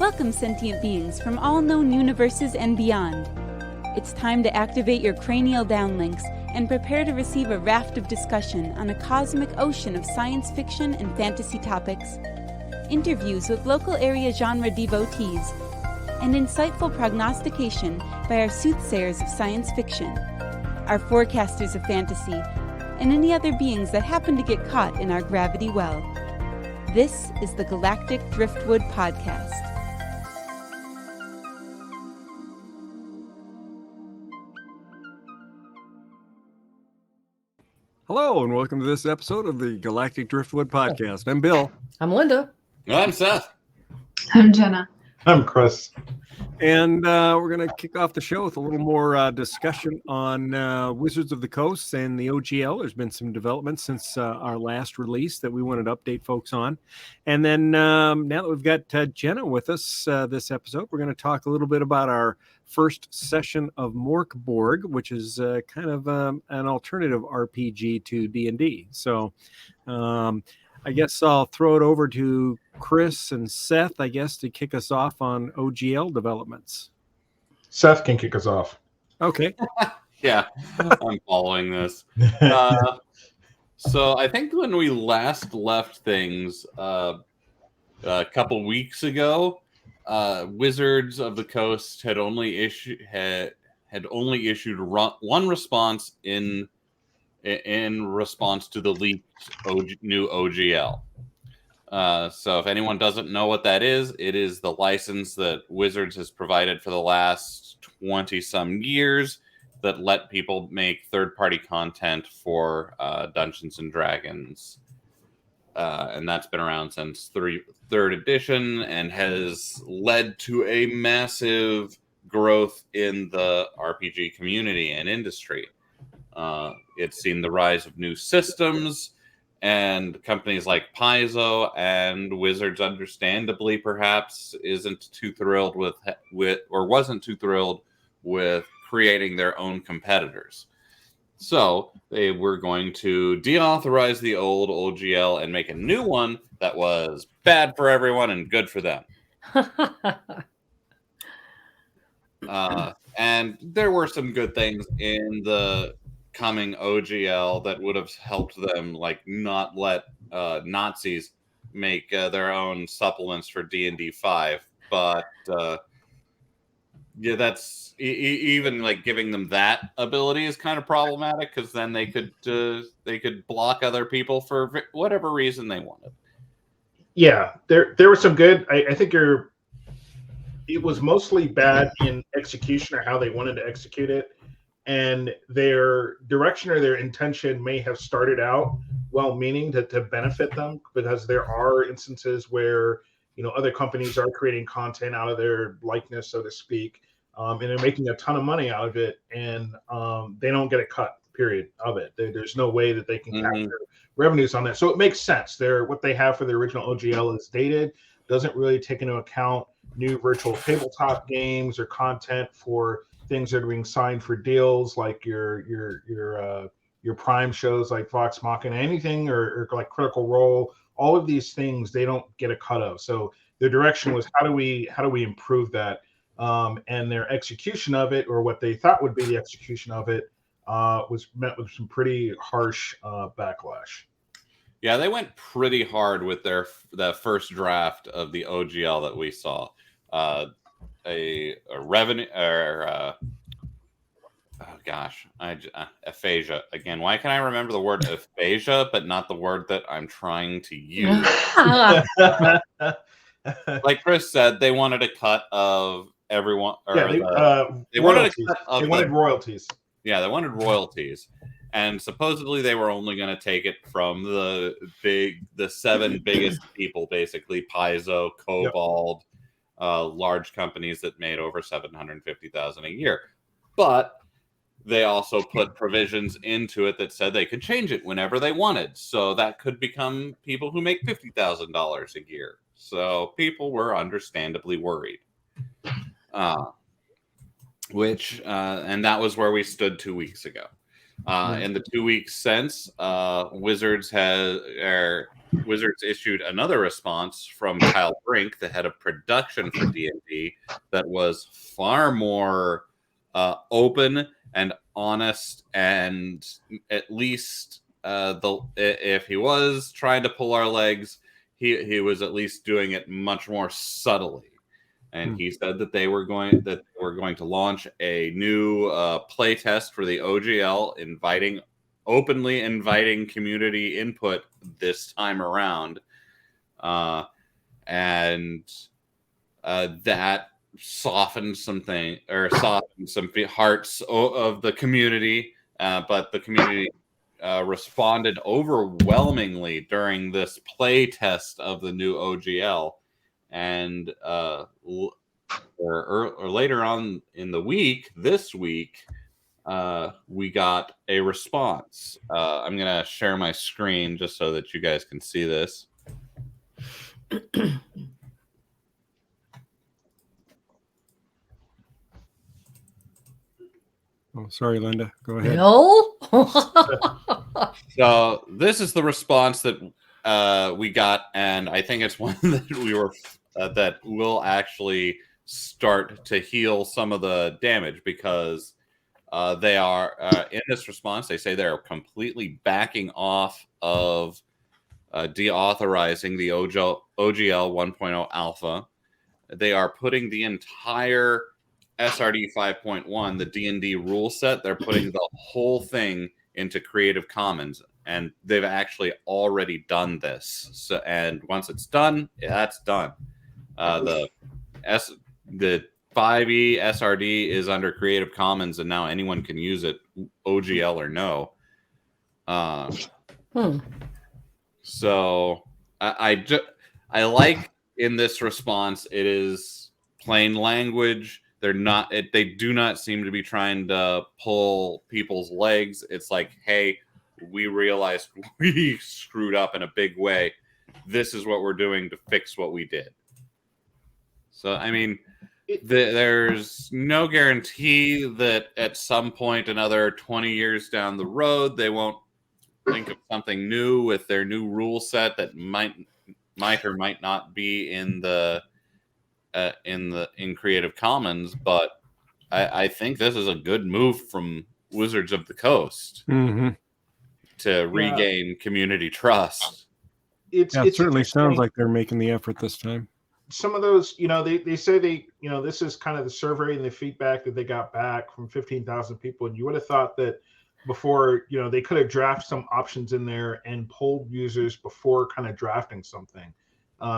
Welcome, sentient beings from all known universes and beyond. It's time to activate your cranial downlinks and prepare to receive a raft of discussion on a cosmic ocean of science fiction and fantasy topics, interviews with local area genre devotees, and insightful prognostication by our soothsayers of science fiction, our forecasters of fantasy, and any other beings that happen to get caught in our gravity well. This is the Galactic Driftwood Podcast. Hello, and welcome to this episode of the Galactic Driftwood Podcast. I'm Bill. I'm Linda. I'm Seth. I'm Jenna. I'm Chris. And we're going to kick off the show with a little more discussion on Wizards of the Coast and the OGL. There's been some developments since our last release that we wanted to update folks on. And then now that we've got Jenna with us this episode, we're going to talk a little bit about our first session of Morkborg, which is kind of an alternative RPG to D&D. So I guess I'll throw it over to Chris and Seth, I guess, to kick us off on OGL developments. Seth can kick us off. Okay. Yeah, I'm following this. So I think when we last left things a couple weeks ago, Wizards of the Coast had only issued one response in response to the leaked new OGL. So if anyone doesn't know what that is, it is the license that Wizards has provided for the last 20-some years that let people make third-party content for Dungeons & Dragons. And that's been around since third edition and has led to a massive growth in the RPG community and industry. It's seen the rise of new systems, and companies like Paizo and Wizards, understandably perhaps, wasn't too thrilled with creating their own competitors. So they were going to deauthorize the old OGL and make a new one that was bad for everyone and good for them. And there were some good things in the coming OGL that would have helped them, like not let Nazis make their own supplements for D&D 5. But yeah, that's even like giving them that ability is kind of problematic, because then they could block other people for whatever reason they wanted. Yeah, there were some good. I think it was mostly bad in execution or how they wanted to execute it. And their direction or their intention may have started out well-meaning to benefit them, because there are instances where, other companies are creating content out of their likeness, so to speak, and they're making a ton of money out of it, and they don't get a cut, period, of it. There's no way that they can capture revenues on that. So it makes sense. What they have for the original OGL is dated, doesn't really take into account new virtual tabletop games or content for things that are being signed for deals, like your Prime shows like Vox Machina, anything or like Critical Role. All of these things they don't get a cut of. So their direction was how do we improve that, and their execution of it, or what they thought would be the execution of it, was met with some pretty harsh backlash. Yeah, they went pretty hard with the first draft of the OGL that we saw. A revenue or aphasia again. Why can I remember the word aphasia but not the word that I'm trying to use? Like Chris said, they wanted a cut of everyone. They wanted royalties. Yeah, they wanted royalties, and supposedly they were only going to take it from the 7 biggest people, basically Paizo, Kobold. Large companies that made over $750,000 a year, but they also put provisions into it that said they could change it whenever they wanted. So that could become people who make $50,000 a year. So people were understandably worried. And that was where we stood 2 weeks ago. In the 2 weeks since, Wizards issued another response from Kyle Brink, the head of production for D&D, that was far more open and honest, and at least if he was trying to pull our legs, he was at least doing it much more subtly. And he said that they were going to launch a new play test for the OGL, openly inviting community input this time around, and that softened some hearts of the community. But the community responded overwhelmingly during this play test of the new OGL. And or later on in the week, this week, we got a response. I'm going to share my screen just so that you guys can see this. Oh, sorry, Linda. Go ahead. No. So this is the response that we got, and I think it's one that will actually start to heal some of the damage, because they are in this response. They say they're completely backing off of deauthorizing the OGL 1.0 alpha. They are putting the entire SRD 5.1, the D&D rule set, they're putting the whole thing into Creative Commons, and they've actually already done this. So, and once it's done, that's done. The 5e SRD is under Creative Commons, and now anyone can use it, OGL or no. So I like in this response, it is plain language. They do not seem to be trying to pull people's legs. It's like, hey, we realized we screwed up in a big way. This is what we're doing to fix what we did. So, I mean, there's no guarantee that at some point, another 20 years down the road, they won't think of something new with their new rule set that might or might not be in Creative Commons. But I think this is a good move from Wizards of the Coast to regain community trust. It certainly sounds like they're making the effort this time. Some of those, they say this is kind of the survey and the feedback that they got back from 15,000 people. And you would have thought that before, they could have drafted some options in there and polled users before kind of drafting something.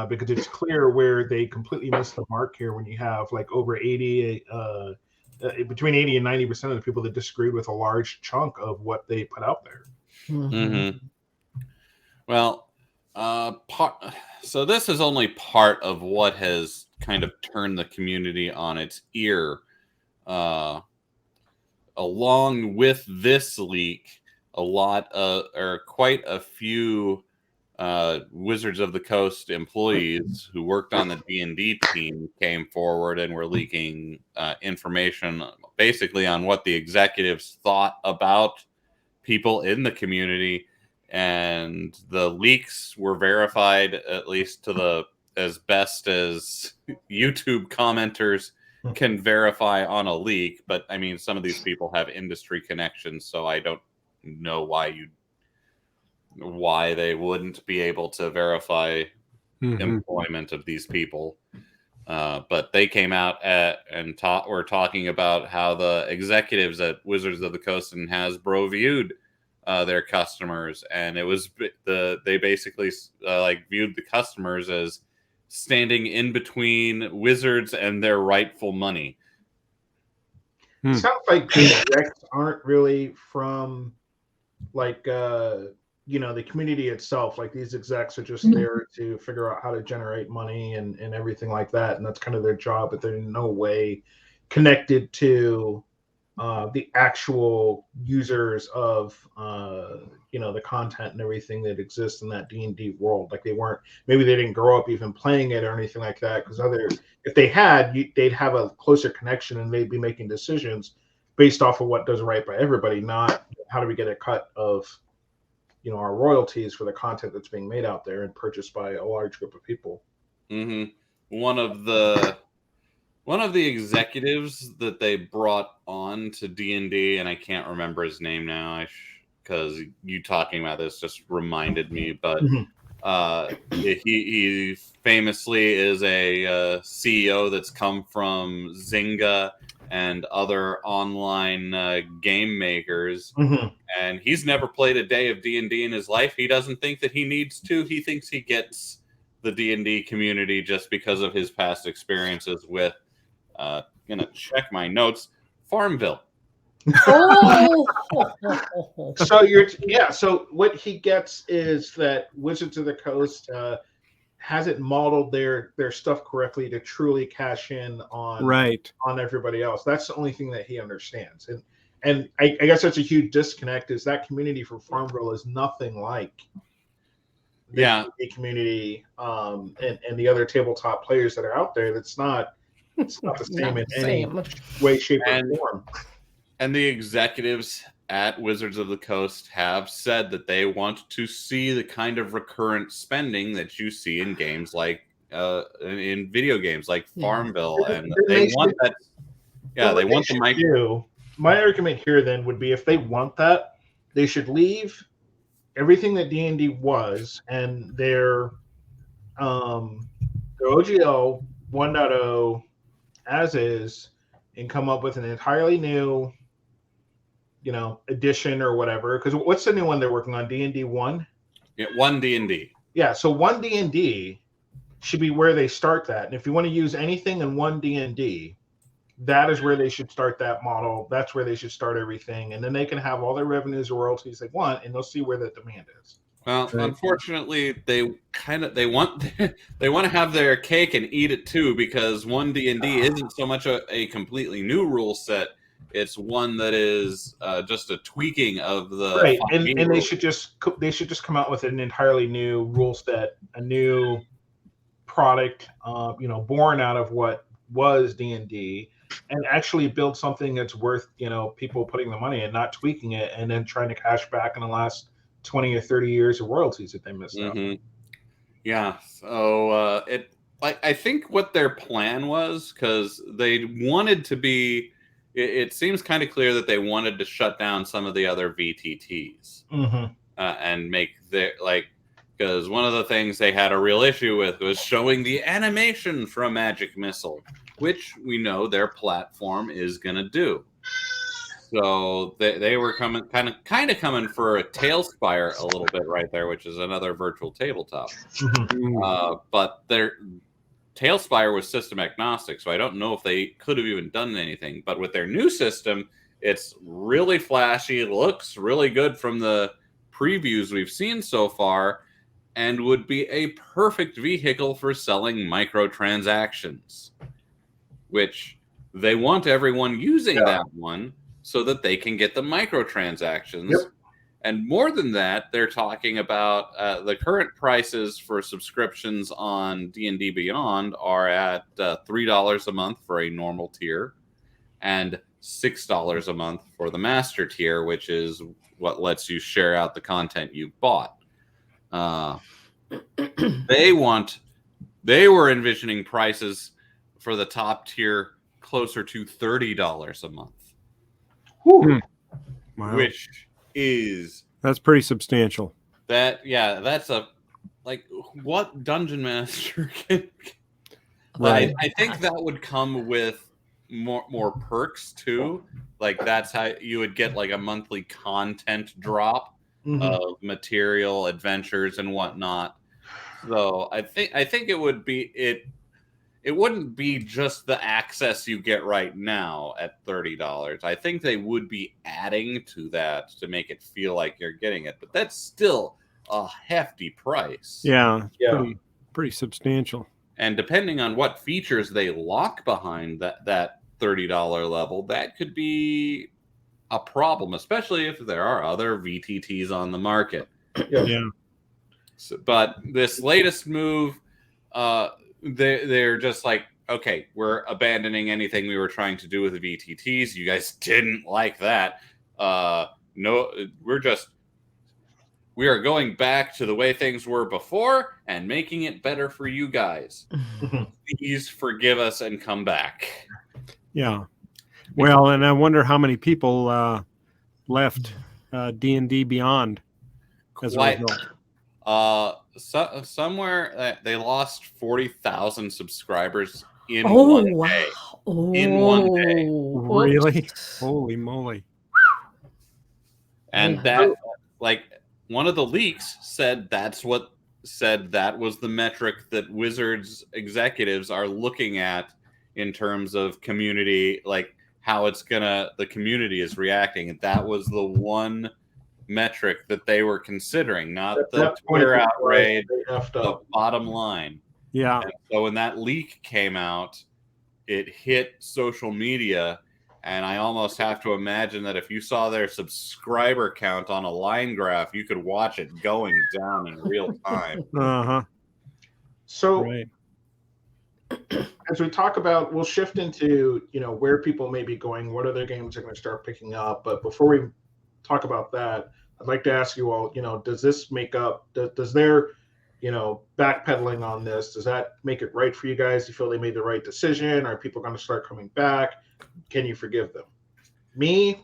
Because it's clear where they completely missed the mark here when you have like over 80, between 80 and 90% of the people that disagreed with a large chunk of what they put out there. Well, so this is only part of what has kind of turned the community on its ear. Along with this leak, quite a few Wizards of the Coast employees who worked on the D&D team came forward and were leaking information basically on what the executives thought about people in the community. And the leaks were verified, at least to as best as YouTube commenters can verify on a leak. But I mean, some of these people have industry connections, so I don't know why they wouldn't be able to verify employment of these people. But they came out were talking about how the executives at Wizards of the Coast and Hasbro viewed their customers, and it was they basically viewed the customers as standing in between Wizards and their rightful money. It sounds like the execs aren't really from the community itself. Like, these execs are just there to figure out how to generate money and everything like that, and that's kind of their job. But they're in no way connected to the actual users of the content and everything that exists in that D&D world. Like, maybe they didn't grow up even playing it or anything like that, because if they had, they'd have a closer connection and they'd be making decisions. based off of what does right by everybody, not how do we get a cut of our royalties for the content that's being made out there and purchased by a large group of people. Mm-hmm. One of the executives that they brought on to D&D, and I can't remember his name now, because you talking about this just reminded me. But he famously is a CEO that's come from Zynga and other online game makers, and he's never played a day of D&D in his life. He doesn't think that he needs to. He thinks he gets the D&D community just because of his past experiences with gonna check my notes, Farmville. So what he gets is that Wizards of the Coast hasn't modeled their stuff correctly to truly cash in on everybody else. That's the only thing that he understands. And I guess that's a huge disconnect, is that community for Farmville is nothing like the community and the other tabletop players that are out there. It's not the same in any way, shape, or form. And the executives at Wizards of the Coast have said that they want to see the kind of recurrent spending that you see in games like in video games like Farmville, and they want that. Yeah, they want the micro. My argument here then would be, if they want that, they should leave everything that D&D was and their OGL 1.0 as is, and come up with an entirely new edition or whatever. Because what's the new one they're working on? D&D 1? Yeah, 1 D&D. Yeah, so 1 D&D should be where they start that. And if you want to use anything in 1 D&D, that is where they should start that model. That's where they should start everything. And then they can have all their revenues or royalties they want, and they'll see where the demand is. Well, unfortunately, they want to have their cake and eat it too, because 1 D&D isn't so much a completely new rule set. It's one that is just a tweaking of the right, and they should just come out with an entirely new rule set, a new product, born out of what was D&D, and actually build something that's worth people putting the money in, not tweaking it and then trying to cash back in the last 20 or 30 years of royalties that they missed out. Yeah, so I think what their plan was, because they wanted to be. It seems kind of clear that they wanted to shut down some of the other VTTs and make their because one of the things they had a real issue with was showing the animation from Magic Missile, which we know their platform is going to do. So they were kind of coming for a Tailspire a little bit right there, which is another virtual tabletop. But their Tailspire was system agnostic, so I don't know if they could have even done anything. But with their new system, it's really flashy, looks really good from the previews we've seen so far, and would be a perfect vehicle for selling microtransactions, which they want everyone using that one so that they can get the microtransactions. Yep. And more than that, they're talking about the current prices for subscriptions on D&D Beyond are at $3 a month for a normal tier and $6 a month for the master tier, which is what lets you share out the content you bought. They were envisioning prices for the top tier closer to $30 a month. Wow. Which is that's pretty substantial. That's what dungeon master can. Right. I think that would come with more perks too. Like that's how you would get like a monthly content drop of material, adventures, and whatnot. So I think it would be it wouldn't be just the access you get right now at $30. I think they would be adding to that to make it feel like you're getting it, but that's still a hefty price. Yeah. Pretty substantial. And depending on what features they lock behind that $30 level, that could be a problem, especially if there are other VTTs on the market. Yeah. So, but this latest move, they're just like okay, we're abandoning anything we were trying to do with the VTTs. You guys didn't like that. No, we are going back to the way things were before and making it better for you guys. Please forgive us and come back. Yeah. Well, and I wonder how many people left D&D Beyond as a result. Somewhere they lost 40,000 subscribers in Oh, one wow. day. Oh, In one day. Really? oops. Holy moly. And that, like, one of the leaks said that was the metric that Wizards executives are looking at in terms of community, like how the community is reacting. And that was the one metric that they were considering, not the Twitter outrage, the bottom line. Yeah. And so when that leak came out, it hit social media, and I almost have to imagine that if you saw their subscriber count on a line graph, you could watch it going down in real time. Uh-huh. So Right. as we talk about, we'll shift into, where people may be going, what other games are going to start picking up. But before we talk about that, I'd like to ask you all, does this make up, does their, backpedaling on this, does that make it right for you guys? Do you feel they made the right decision? Are people going to start coming back? Can you forgive them? Me?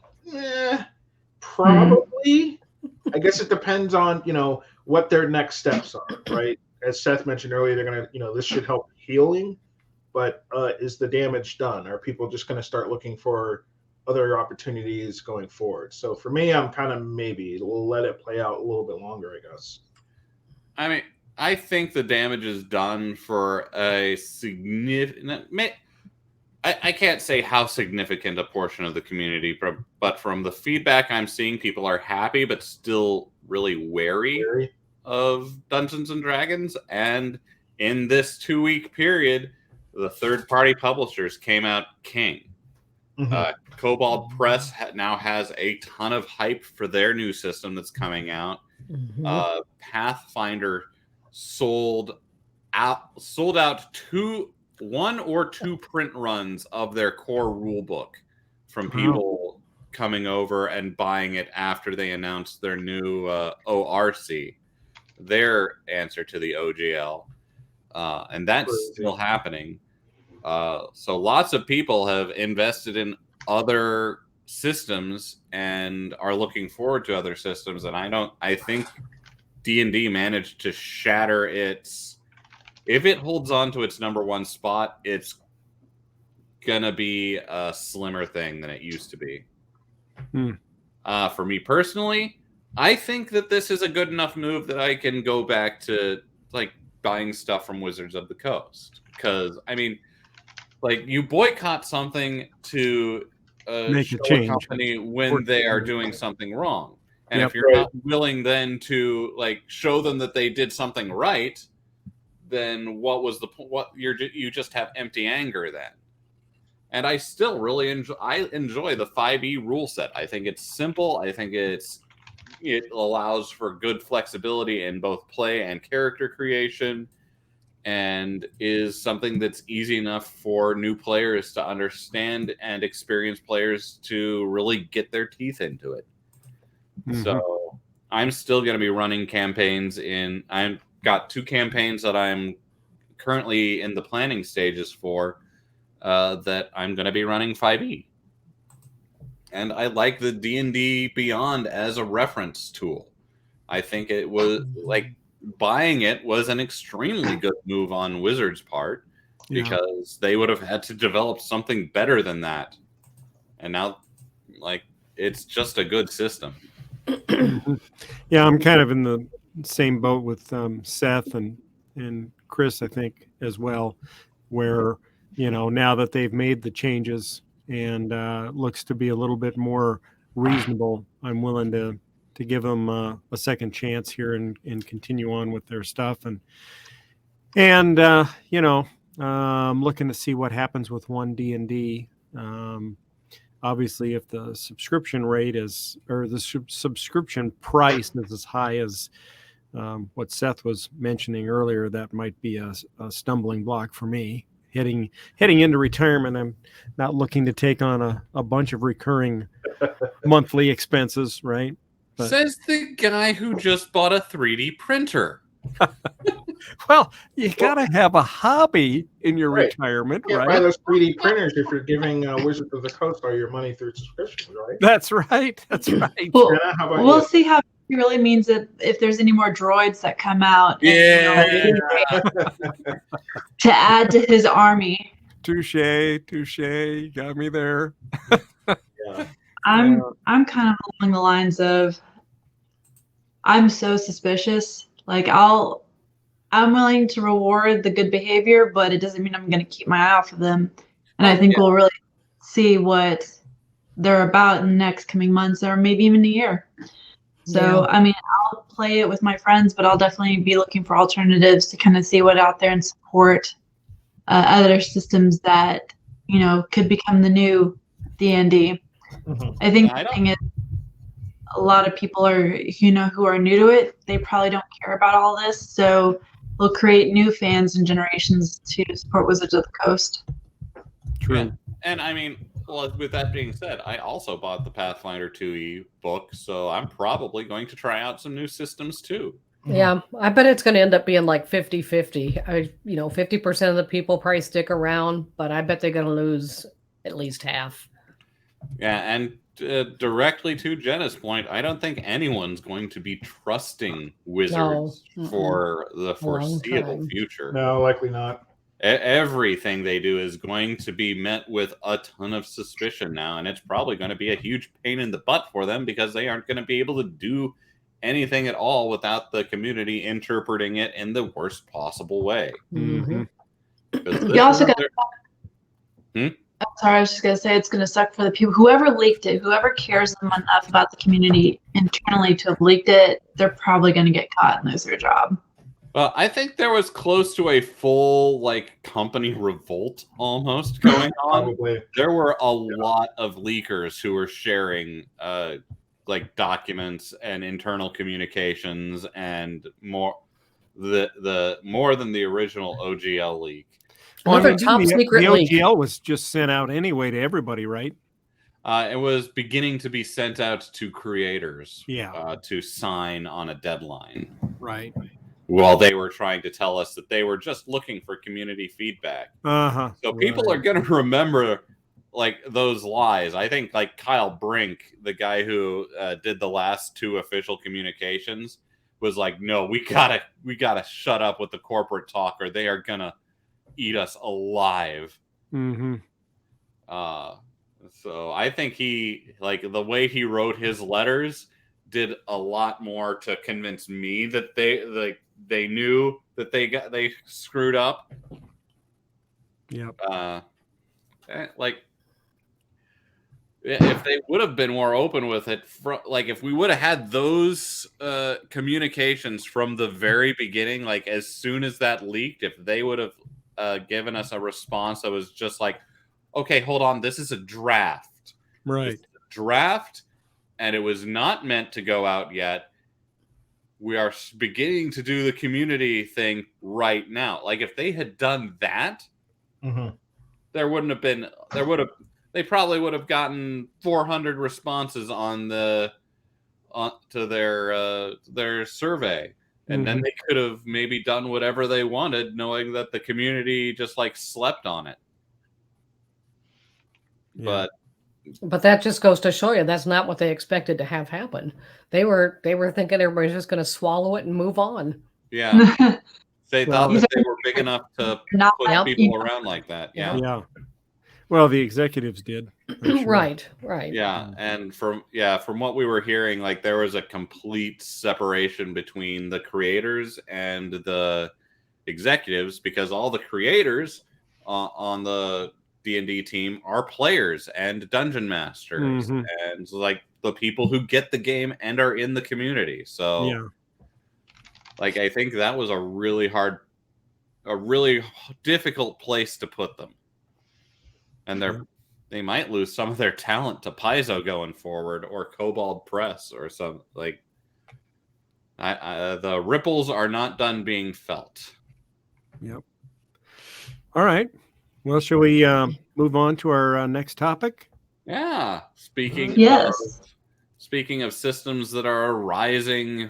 Probably. I guess it depends on, what their next steps are, right? As Seth mentioned earlier, they're going to, this should help healing, but is the damage done? Are people just going to start looking for other opportunities going forward? So for me, I'm kind of maybe let it play out a little bit longer, I guess. I mean, I think the damage is done for a significant. I can't say how significant a portion of the community, but from the feedback I'm seeing, people are happy, but still really wary of Dungeons and Dragons. And in this 2-week period, the third-party publishers came out king. Cobalt Press now has a ton of hype for their new system that's coming out. Pathfinder sold out 1 or 2 print runs of their core rulebook from people coming over and buying it after they announced their new ORC, their answer to the OGL, and that's still happening. So lots of people have invested in other systems and are looking forward to other systems. And I think D&D managed to shatter its, if it holds on to its number 1 spot, it's gonna be a slimmer thing than it used to be. For me personally, I think that this is a good enough move that I can go back to like buying stuff from Wizards of the Coast. Because I mean, like, you boycott something to make show a change a company when they are doing something wrong. And if you're not willing then to like show them that they did something right, then what was the what you just have empty anger then. And I still really enjoy the 5e rule set. I think it's simple. I think it allows for good flexibility in both play and character creation, and is something that's easy enough for new players to understand and experienced players to really get their teeth into it. So I'm still going to be running campaigns I've got 2 campaigns that I'm currently in the planning stages for that I'm going to be running 5e. And I like the D&D Beyond as a reference tool. I think it was like buying it was an extremely good move on Wizards' part, because they would have had to develop something better than that. And now, like, it's just a good system. Yeah, I'm kind of in the same boat with Seth and Chris, I think, as well, where, now that they've made the changes and looks to be a little bit more reasonable, I'm willing to give them a second chance here and continue on with their stuff. And looking to see what happens with 1D&D. Obviously, if the subscription rate subscription price is as high as what Seth was mentioning earlier, that might be a stumbling block for me. heading into retirement. I'm not looking to take on a bunch of recurring monthly expenses, right? But, says the guy who just bought a 3D printer. well, you gotta have a hobby in your Right. retirement, You can't right? buy those 3D printers if you're giving Wizards of the Coast all your money through subscriptions, right? That's right. That's right. Well, Jenna, how about we'll you? see how he really means it if there's any more droids that come out. And, Yeah. to add to his army. Touche. You got me there. Yeah. I'm kind of along the lines of I'm so suspicious. Like I'm willing to reward the good behavior, but it doesn't mean I'm going to keep my eye off of them. And I think we'll really see what they're about in the next coming months or maybe even a year. So, I mean, I'll play it with my friends, but I'll definitely be looking for alternatives to kind of see what out there and support other systems that, could become the new D&D. Mhm. I think the thing is, a lot of people are, who are new to it, they probably don't care about all this. So they'll create new fans and generations to support Wizards of the Coast. True. Yeah. And I mean, well, with that being said, I also bought the Pathfinder 2e book, so I'm probably going to try out some new systems too. Yeah, I bet it's going to end up being like 50-50. 50% of the people probably stick around, but I bet they're going to lose at least half. Yeah, and directly to Jenna's point, I don't think anyone's going to be trusting Wizards for the foreseeable future. No, likely not. Everything they do is going to be met with a ton of suspicion now, and it's probably going to be a huge pain in the butt for them because they aren't going to be able to do anything at all without the community interpreting it in the worst possible way. Mm-hmm. You also got. I'm sorry, I was just gonna say it's gonna suck for the people. Whoever leaked it, whoever cares enough about the community internally to have leaked it, they're probably gonna get caught and lose their job. Well, I think there was close to a full company revolt almost going on. Probably. There were a lot of leakers who were sharing documents and internal communications and more more than the original OGL leak. Another top secret the leak. OGL was just sent out anyway to everybody, right? It was beginning to be sent out to creators to sign on a deadline. Right. While they were trying to tell us that they were just looking for community feedback. Uh-huh. So people are going to remember those lies. I think Kyle Brink, the guy who did the last two official communications, was like, no, we gotta shut up with the corporate talk or they are going to eat us alive. Mm-hmm. So I think he the way he wrote his letters did a lot more to convince me that they knew that they screwed up. Yep. If they would have been more open with it, if we would have had those communications from the very beginning, as soon as that leaked, if they would have given us a response that was just okay, hold on, this is a draft. Right. Draft, and it was not meant to go out yet. We are beginning to do the community thing right now. If they had done that, there wouldn't have been. They probably would have gotten 400 responses to their survey, and then they could have maybe done whatever they wanted, knowing that the community just slept on it. Yeah. But that just goes to show you that's not what they expected to have happen. They were thinking everybody's just going to swallow it and move on. Yeah, they thought that they were big enough to put people around like that. Yeah. Yeah. Well, the executives did. Sure. Right. Yeah, and from what we were hearing, there was a complete separation between the creators and the executives because all the creators on the D&D team are players and dungeon masters and the people who get the game and are in the community. So I think that was a really difficult place to put them. And they might lose some of their talent to Paizo going forward or Kobold Press or something. The ripples are not done being felt. Yep. All right. Well, shall we move on to our next topic? Yeah. Yes. Speaking of systems that are arising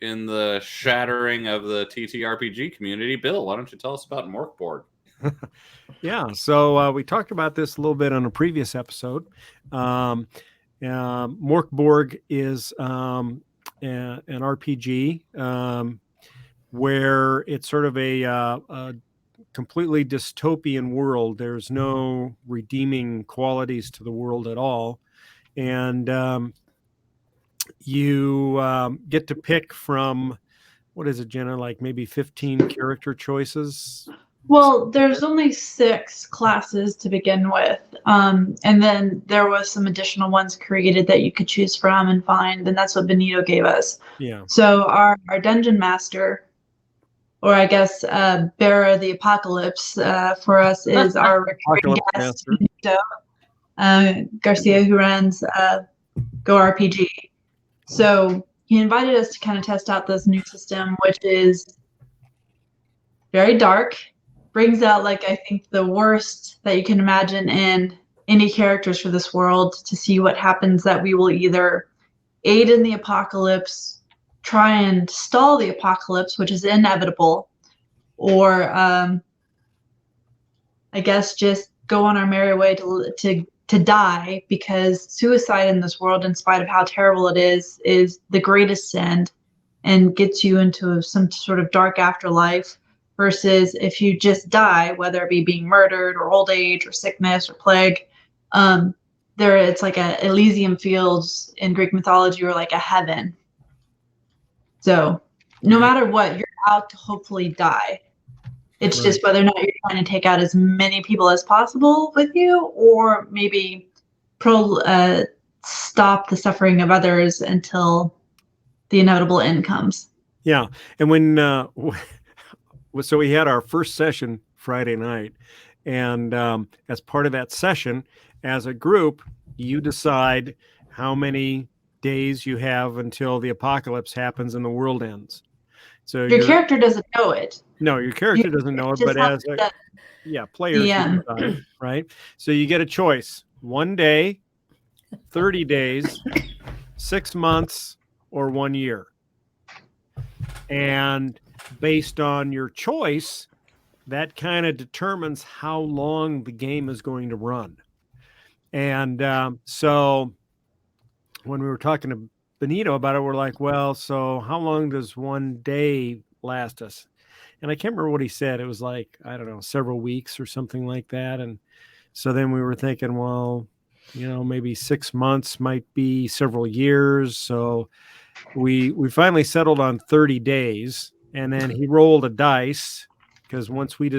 in the shattering of the TTRPG community, Bill, why don't you tell us about Morkborg? Yeah, so we talked about this a little bit on a previous episode. Morkborg is an RPG where it's sort of a completely dystopian world. There's no redeeming qualities to the world at all. And you get to pick from, what is it, Jenna, like maybe 15 character choices? Well, there's only 6 classes to begin with. And then there was some additional ones created that you could choose from and find, and that's what Benito gave us. Yeah. So our dungeon master, or I guess Bearer of the Apocalypse for us, is our recurring guest, Benito Garcia, who runs Go RPG. So he invited us to kind of test out this new system, which is very dark, brings out, like, I think the worst that you can imagine in any characters for this world, to see what happens that we will either aid in the apocalypse, try and stall the apocalypse, which is inevitable, or I guess just go on our merry way to die, because suicide in this world, in spite of how terrible it is the greatest sin and gets you into some sort of dark afterlife, versus if you just die, whether it be being murdered or old age or sickness or plague, it's like a Elysium Fields in Greek mythology, or like a heaven. So no matter what, you're out to hopefully die. It's just whether or not you're trying to take out as many people as possible with you, or maybe stop the suffering of others until the inevitable end comes. Yeah. And when so we had our first session Friday night, and as part of that session, as a group, you decide how many days you have until the apocalypse happens and the world ends. So your character doesn't know it. No, your character doesn't know it, but as players, you decide, right? So you get a choice: 1 day, 30 days, 6 months, or 1 year. And based on your choice, that kind of determines how long the game is going to run. And so when we were talking to Benito about it, we're like, well, so how long does 1 day last us? And I can't remember what he said. It was like, I don't know, several weeks or something like that. And so then we were thinking, well, maybe 6 months might be several years. So we finally settled on 30 days. And then he rolled a dice, because once we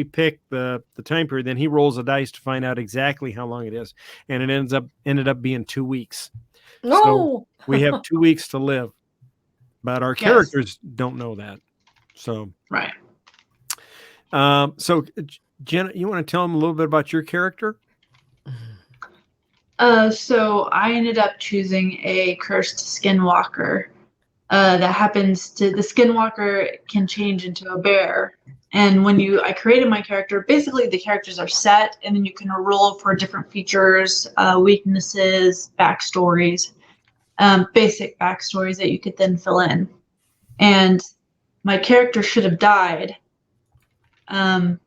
pick the time period, then he rolls a dice to find out exactly how long it is. And it ended up being 2 weeks. No. So we have 2 weeks to live, but our characters don't know that. So right. So Jenna, you want to tell them a little bit about your character? So I ended up choosing a cursed skinwalker. That happens to, the skinwalker can change into a bear. And when I created my character, basically the characters are set, and then you can roll for different features, weaknesses, backstories, basic backstories that you could then fill in. And my character should have died. But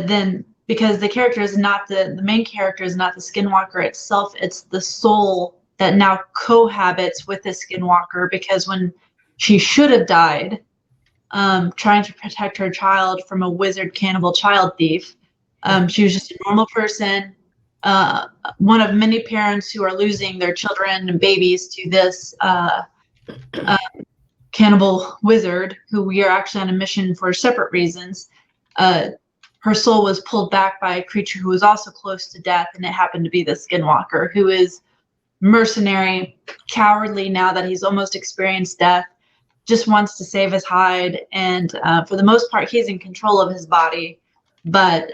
then, because the character is not the main character is not the skinwalker itself, it's the soul that now cohabits with the skinwalker, because when she should have died, trying to protect her child from a wizard cannibal child thief, she was just a normal person, one of many parents who are losing their children and babies to this cannibal wizard, who we are actually on a mission for separate reasons. Her soul was pulled back by a creature who was also close to death, and it happened to be the skinwalker, who is mercenary, cowardly now that he's almost experienced death, just wants to save his hide, and for the most part he's in control of his body, but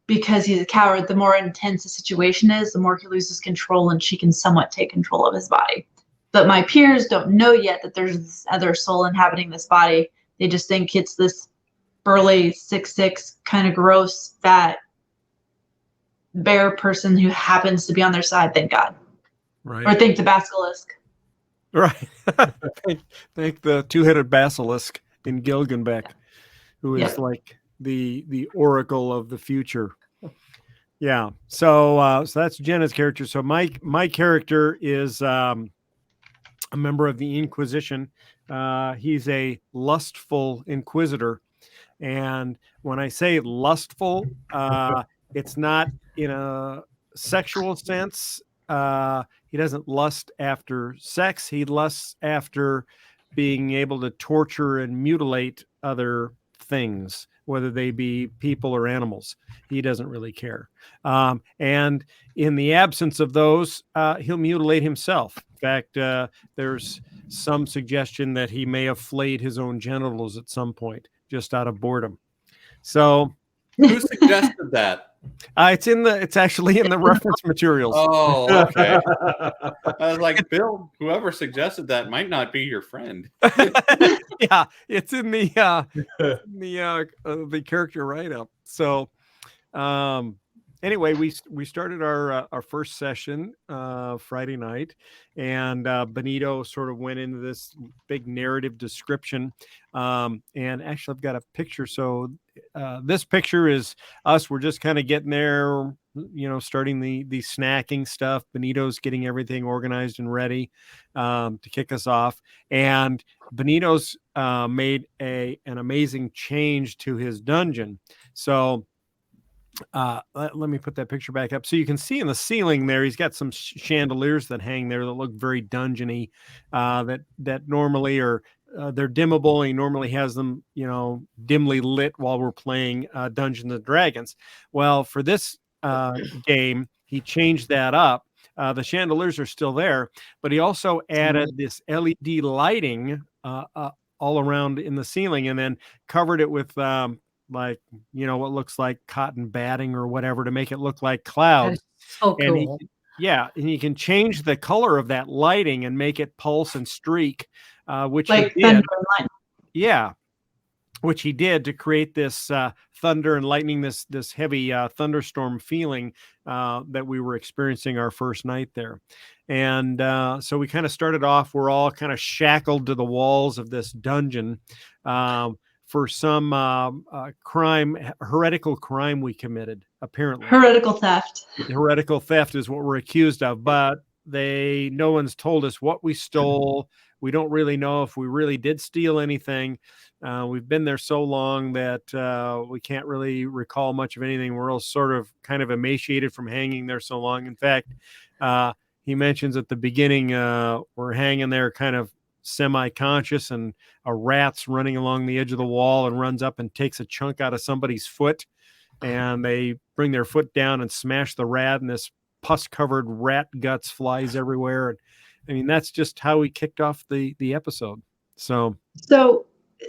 because he's a coward, the more intense the situation is, the more he loses control, and she can somewhat take control of his body. But my peers don't know yet that there's this other soul inhabiting this body. They just think it's this burly 6'6", kind of gross, fat bear person who happens to be on their side. Thank God. Right. Or thank the basilisk. Right. Thank the two-headed basilisk in Gilgenbeck, who is like the oracle of the future. Yeah. So that's Jenna's character. So my character is a member of the Inquisition. He's a lustful inquisitor. And when I say lustful, it's not in a sexual sense. He doesn't lust after sex. He lusts after being able to torture and mutilate other things, whether they be people or animals. He doesn't really care. And in the absence of those, he'll mutilate himself. In fact, there's some suggestion that he may have flayed his own genitals at some point, just out of boredom. So, who suggested that? It's actually in the reference materials. Oh, okay. I was like, Bill, whoever suggested that might not be your friend. Yeah, it's in the character write-up. So, anyway, we started our first session Friday night, and Benito sort of went into this big narrative description. And actually, I've got a picture. So this picture is us. We're just kind of getting there, starting the snacking stuff. Benito's getting everything organized and ready to kick us off. And Benito's made an amazing change to his dungeon. So let me put that picture back up. So you can see in the ceiling there, he's got some chandeliers that hang there that look very dungeony, that normally are they're dimmable. He normally has them, dimly lit while we're playing Dungeons and Dragons. Well, for this game, he changed that up. The chandeliers are still there, but he also added this LED lighting all around in the ceiling, and then covered it with what looks like cotton batting or whatever to make it look like clouds. So cool. And you can change the color of that lighting and make it pulse and streak, which like he did. Yeah, which he did to create this thunder and lightning, this heavy thunderstorm feeling that we were experiencing our first night there. And so we kind of started off, we're all kind of shackled to the walls of this dungeon for some heretical crime we committed, apparently. Heretical theft. Heretical theft is what we're accused of, but no one's told us what we stole. We don't really know if we really did steal anything. We've been there so long that we can't really recall much of anything. We're all sort of kind of emaciated from hanging there so long. In fact, he mentions at the beginning, we're hanging there kind of semi-conscious, and a rat's running along the edge of the wall and runs up and takes a chunk out of somebody's foot, and they bring their foot down and smash the rat, and this pus-covered rat guts flies everywhere. I mean, that's just how we kicked off the episode. So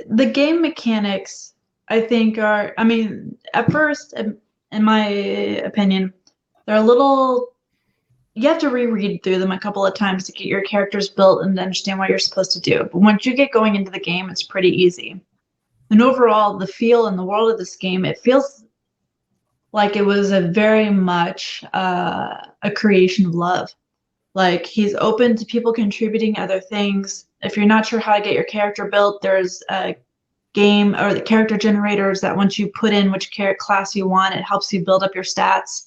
the game mechanics, I think, at first, in my opinion, they're a little. You have to reread through them a couple of times to get your characters built and understand what you're supposed to do. But once you get going into the game, it's pretty easy. And overall, the feel and the world of this game, it feels like it was a very much a creation of love. Like, he's open to people contributing other things. If you're not sure how to get your character built, there's a game or the character generators that once you put in which character class you want, it helps you build up your stats.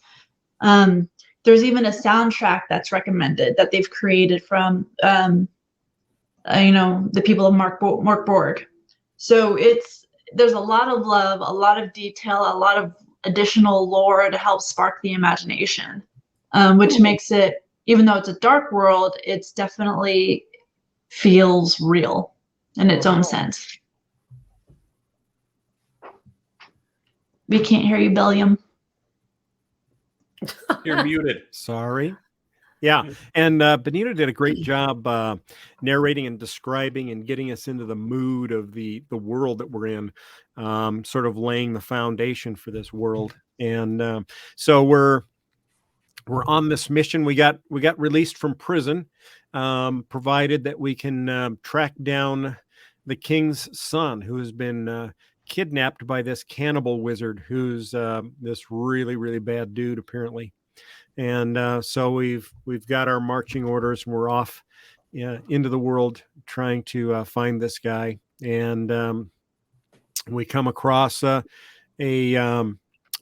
There's even a soundtrack that's recommended that they've created from, the people of Mark Borg. So there's a lot of love, a lot of detail, a lot of additional lore to help spark the imagination, which makes it, even though it's a dark world, it's definitely feels real in its own sense. We can't hear you, Billiam. You're muted. Sorry. Yeah. And Benito did a great job narrating and describing and getting us into the mood of the world that we're in, sort of laying the foundation for this world. And so we're on this mission. We got released from prison, provided that we can track down the king's son, who has been kidnapped by this cannibal wizard who's this really, really bad dude, apparently. And so we've got our marching orders, and we're off into the world trying to find this guy. And we come across a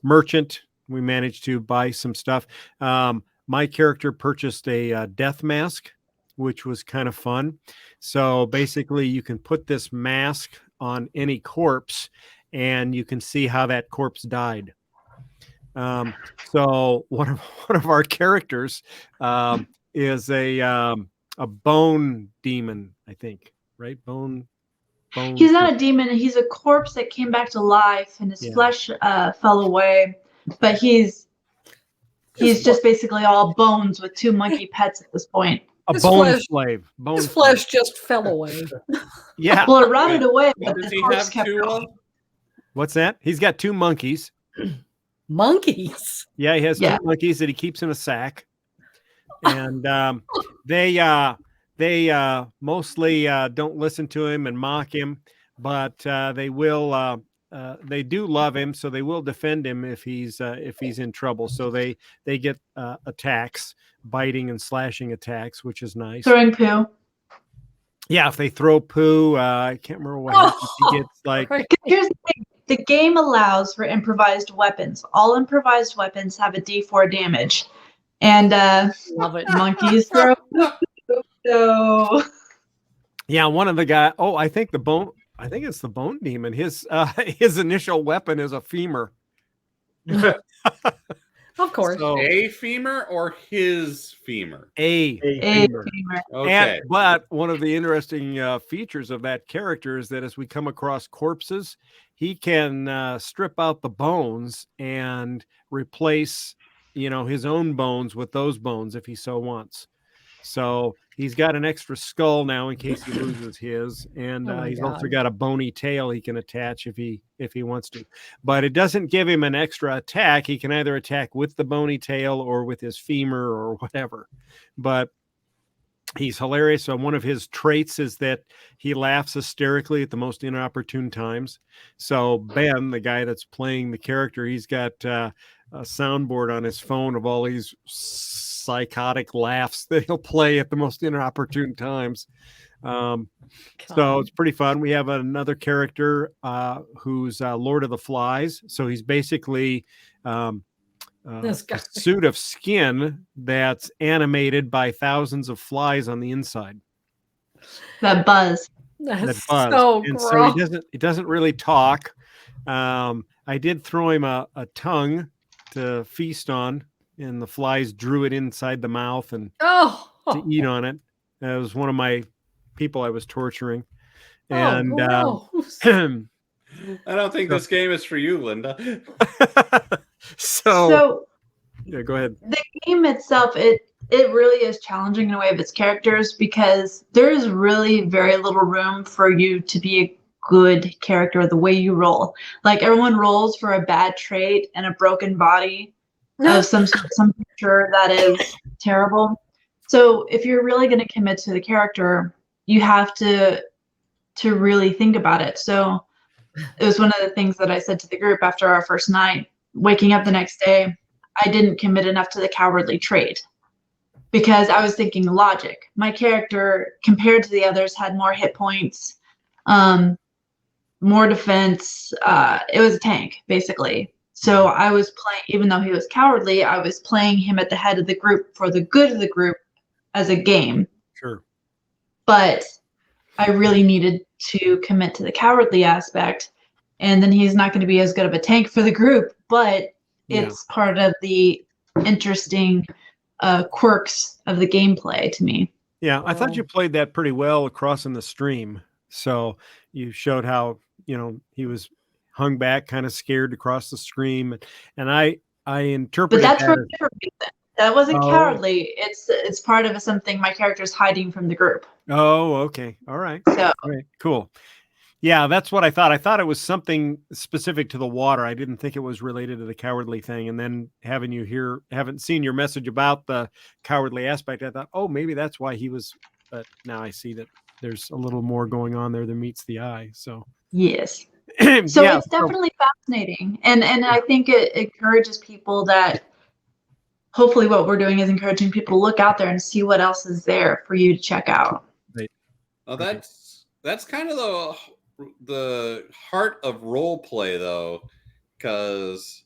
merchant. We managed to buy some stuff. My character purchased a death mask, which was kind of fun. So basically, you can put this mask on any corpse, and you can see how that corpse died. So one of our characters is a bone demon, I think, right? Bone. He's not a demon. He's a corpse that came back to life, and his flesh fell away. But he's just basically all bones with 2 monkey pets at this point. A bone slave. His flesh just fell away. Yeah. Well, it rotted away. But Does the he corpse have kept 2 going. What's that? He's got 2 monkeys. Monkeys. Yeah, he has 2 monkeys that he keeps in a sack. And they mostly don't listen to him and mock him, but they will. They do love him, so they will defend him if he's in trouble. So they get attacks, biting and slashing attacks, which is nice. Throwing poo. Yeah, if they throw poo, I can't remember what happens. He gets like. Here's the thing. The game allows for improvised weapons. All improvised weapons have a D4 damage, and Love it. monkeys throw poo. So Yeah, one of the guy. Oh, I think it's the bone demon. His initial weapon is a femur. Of course. So, A femur or his femur? a femur. Okay. But one of the interesting features of that character is that as we come across corpses, he can strip out the bones and replace, his own bones with those bones if he so wants. So he's got an extra skull now in case he loses his, and he's also got a bony tail he can attach if he wants to. But it doesn't give him an extra attack. He can either attack with the bony tail or with his femur or whatever. But he's hilarious. So one of his traits is that he laughs hysterically at the most inopportune times. So Ben, the guy that's playing the character, he's got a soundboard on his phone of all these psychotic laughs that he'll play at the most inopportune times. So it's pretty fun. We have another character who's Lord of the Flies. So he's basically a suit of skin that's animated by thousands of flies on the inside. That buzz. That's So gross. so he doesn't really talk. I did throw him a tongue to feast on, and the flies drew it inside the mouth and to eat on it. It was one of my people I was torturing. And I don't think this game is for you, Linda. so yeah, go ahead. The game itself, it really is challenging in a way of its characters, because there is really very little room for you to be a good character the way you roll. Like, everyone rolls for a bad trait and a broken body of some creature that is terrible. So if you're really going to commit to the character, you have to really think about it. So it was one of the things that I said to the group after our first night. Waking up the next day, I didn't commit enough to the cowardly trait because I was thinking logic. My character, compared to the others, had more hit points, more defense. It was a tank, basically. So I was playing, even though he was cowardly, I was playing him at the head of the group for the good of the group as a game. Sure. But I really needed to commit to the cowardly aspect, and then he's not going to be as good of a tank for the group, but it's part of the interesting quirks of the gameplay to me. Yeah, I thought you played that pretty well across in the stream. So you showed how, he was hung back, kind of scared across the stream, and I interpreted But that's that for a different reason. That wasn't cowardly. It's part of something my character's hiding from the group. Oh, okay. All right. So All right, cool. Yeah, that's what I thought. I thought it was something specific to the water. I didn't think it was related to the cowardly thing. And then haven't seen your message about the cowardly aspect. I thought, oh, maybe that's why he was. But now I see that there's a little more going on there than meets the eye. So yes. So Yeah, it's definitely fascinating, and I think it encourages people that hopefully what we're doing is encouraging people to look out there and see what else is there for you to check out. Well, that's kind of the heart of role play, though, because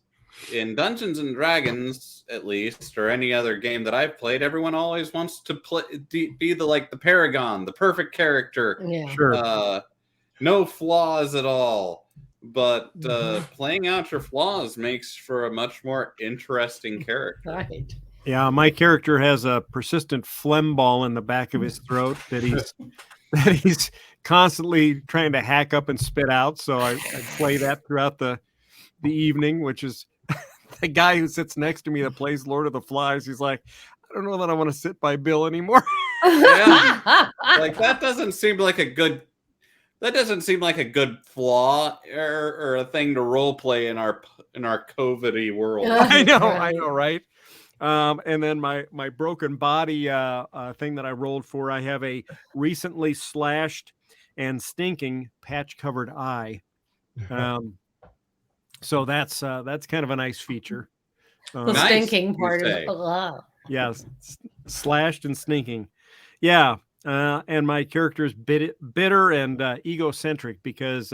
in Dungeons and Dragons, at least, or any other game that I've played, everyone always wants to be the paragon, the perfect character. Yeah. sure. No flaws at all. But playing out your flaws makes for a much more interesting character. Right. Yeah, my character has a persistent phlegm ball in the back of his throat that he's constantly trying to hack up and spit out. So I play that throughout the evening, which is the guy who sits next to me that plays Lord of the Flies. He's like, I don't know that I want to sit by Bill anymore. Yeah. Like that doesn't seem like a good flaw or a thing to role play in our COVID-y world. I know, right? And then my broken body thing that I rolled for, I have a recently slashed and stinking patch covered eye. So that's kind of a nice feature. The Nice, stinking you part say. is Yes, slashed and stinking. Yeah, and my character is bitter and egocentric because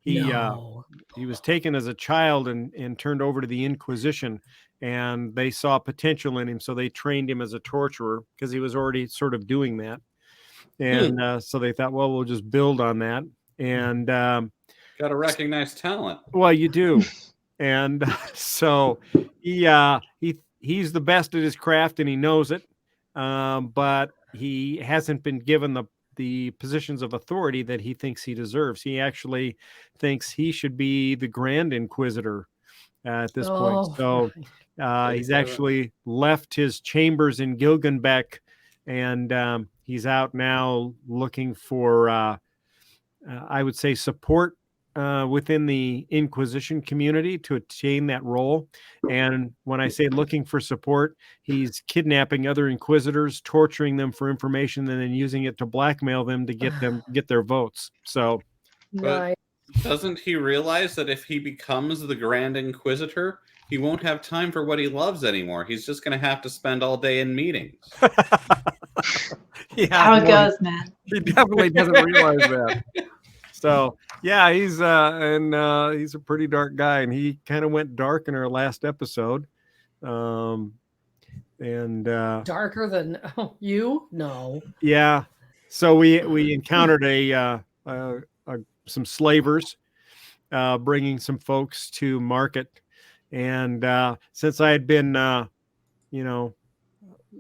he was taken as a child and turned over to the Inquisition, and they saw potential in him, so they trained him as a torturer because he was already sort of doing that. And so they thought, well, we'll just build on that. And got to recognize talent. well, you do. And so he's the best at his craft, and he knows it. But he hasn't been given the positions of authority that he thinks he deserves. He actually thinks he should be the Grand Inquisitor at this point. So he's actually left his chambers in Gilgenbeck, and he's out now looking for, I would say, support within the Inquisition community to attain that role. And when I say looking for support, he's kidnapping other Inquisitors, torturing them for information, and then using it to blackmail them to get their votes. So, but doesn't he realize that if he becomes the Grand Inquisitor, he won't have time for what he loves anymore? He's just going to have to spend all day in meetings. Yeah, How it goes, man. He definitely doesn't realize that. So yeah, he's a pretty dark guy, and he kind of went dark in our last episode. And darker than you? No. Yeah. So we encountered some slavers bringing some folks to market, and since I had been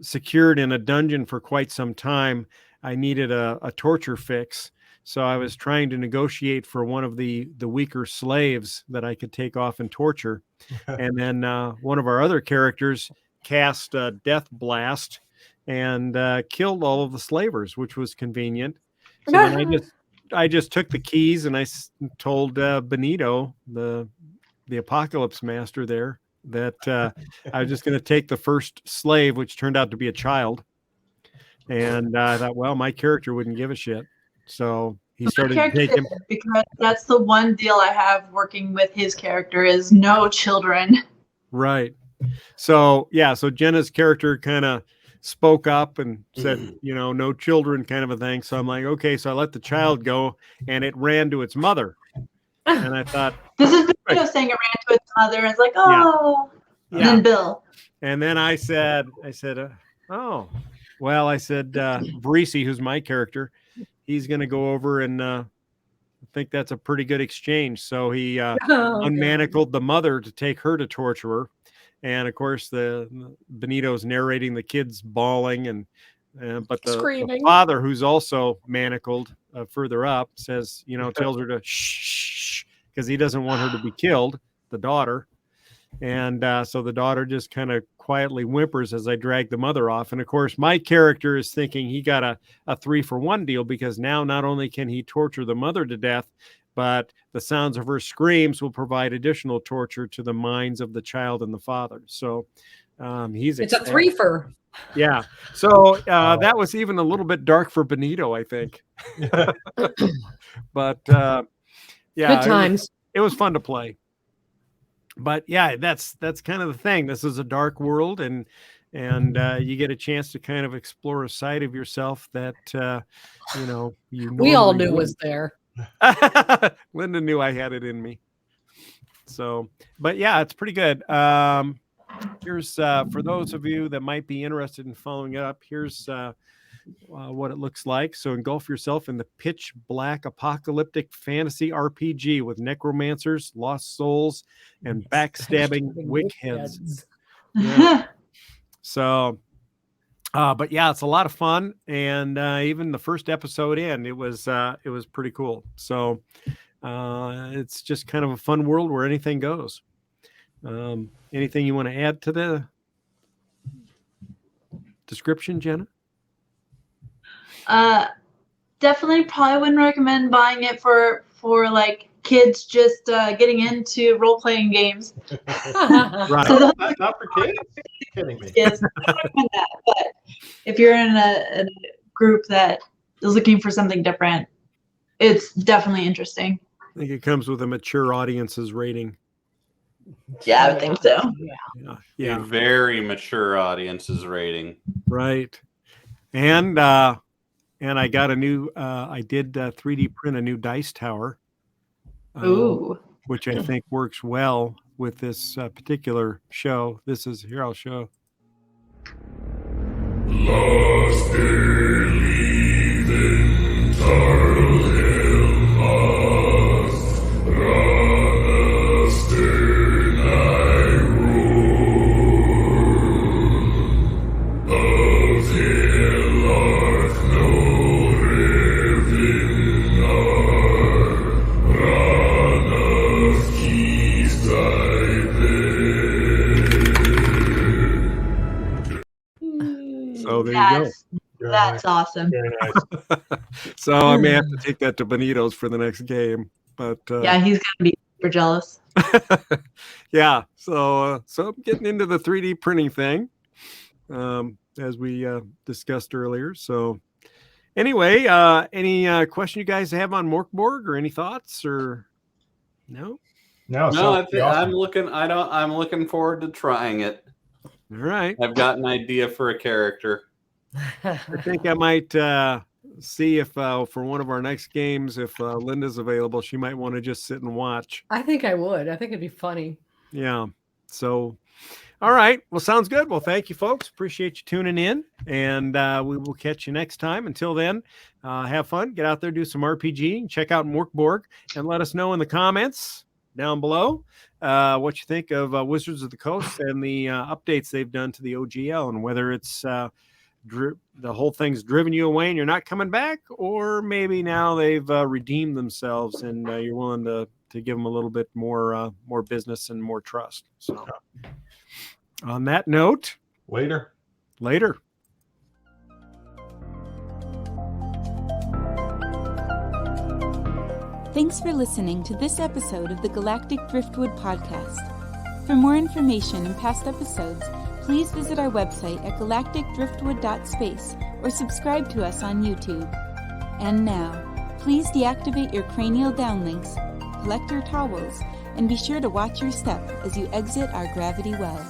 secured in a dungeon for quite some time, I needed a torture fix. So I was trying to negotiate for one of the weaker slaves that I could take off and torture. And then one of our other characters cast a death blast and killed all of the slavers, which was convenient. So then I just took the keys and I told Benito, the apocalypse master there, that I was just going to take the first slave, which turned out to be a child. And I thought, well, my character wouldn't give a shit. So he started to take him, because that's the one deal I have working with his character is no children. Right. So yeah, so Jenna's character kind of spoke up and said, no children kind of a thing. So I'm like, okay, so I let the child go, and it ran to its mother. And I thought, this is Benito saying it ran to its mother, and it's like, oh, yeah. And then Bill. And then I said, oh, well, I said, Varese, who's my character, he's going to go over and I think that's a pretty good exchange. So he unmanacled the mother to take her to torture her. And of course, Benito's narrating the kids bawling, but the father, who's also manacled further up, says, tells her to shh, because he doesn't want her to be killed, the daughter. And so the daughter just kind of quietly whimpers as I drag the mother off. And of course, my character is thinking he got a 3-for-1 deal, because now not only can he torture the mother to death, but the sounds of her screams will provide additional torture to the minds of the child and the father. So it's a 3-for. Yeah. So that was even a little bit dark for Benito, I think. But Yeah, Good times. It was fun to play. But yeah, that's kind of the thing. This is a dark world, and you get a chance to kind of explore a side of yourself that you We all normally knew was wouldn't. there. Linda knew I had it in me. So, but yeah, it's pretty good. Here's for those of you that might be interested in following it up. Here's what it looks like. So engulf yourself in the pitch black apocalyptic fantasy RPG with necromancers, lost souls, and backstabbing wickheads. Yeah. So, but yeah, it's a lot of fun, and even the first episode in, it was pretty cool. So, it's just kind of a fun world where anything goes. Anything you want to add to the description, Jenna? Definitely probably wouldn't recommend buying it for like kids just getting into role-playing games. Right. So Not for kids. Are you kidding me? kids, I don't recommend that. But if you're in a group that is looking for something different, it's definitely interesting. I think it comes with a mature audience's rating. Yeah, I would think so. Yeah. A very mature audience's rating. Right. And I got a new I did 3D print a new dice tower. Ooh. Which I think works well with this particular show. Here I'll show. Lost leaving So there you go. That's awesome. Very nice. So I may have to take that to Benito's for the next game. But Yeah, he's gonna be super jealous. yeah. So I'm getting into the 3D printing thing, as we discussed earlier. So anyway, any question you guys have on Morkborg or any thoughts or no? No, I'm looking forward to trying it. All right. I've got an idea for a character. I think I might see if for one of our next games, if Linda's available, she might want to just sit and watch. I think I would. I think it'd be funny. Yeah. So, all right. Well, sounds good. Well, thank you, folks. Appreciate you tuning in, and we will catch you next time. Until then, have fun. Get out there, do some RPG, check out Morkborg, and let us know in the comments down below what you think of Wizards of the Coast and the updates they've done to the OGL, and whether it's the whole thing's driven you away and you're not coming back, or maybe now they've redeemed themselves and you're willing to give them a little bit more business and more trust. So on that note, later. Thanks for listening to this episode of the Galactic Driftwood podcast. For more information and past episodes, please visit our website at galacticdriftwood.space or subscribe to us on YouTube. And now, please deactivate your cranial downlinks, collect your towels, and be sure to watch your step as you exit our gravity well.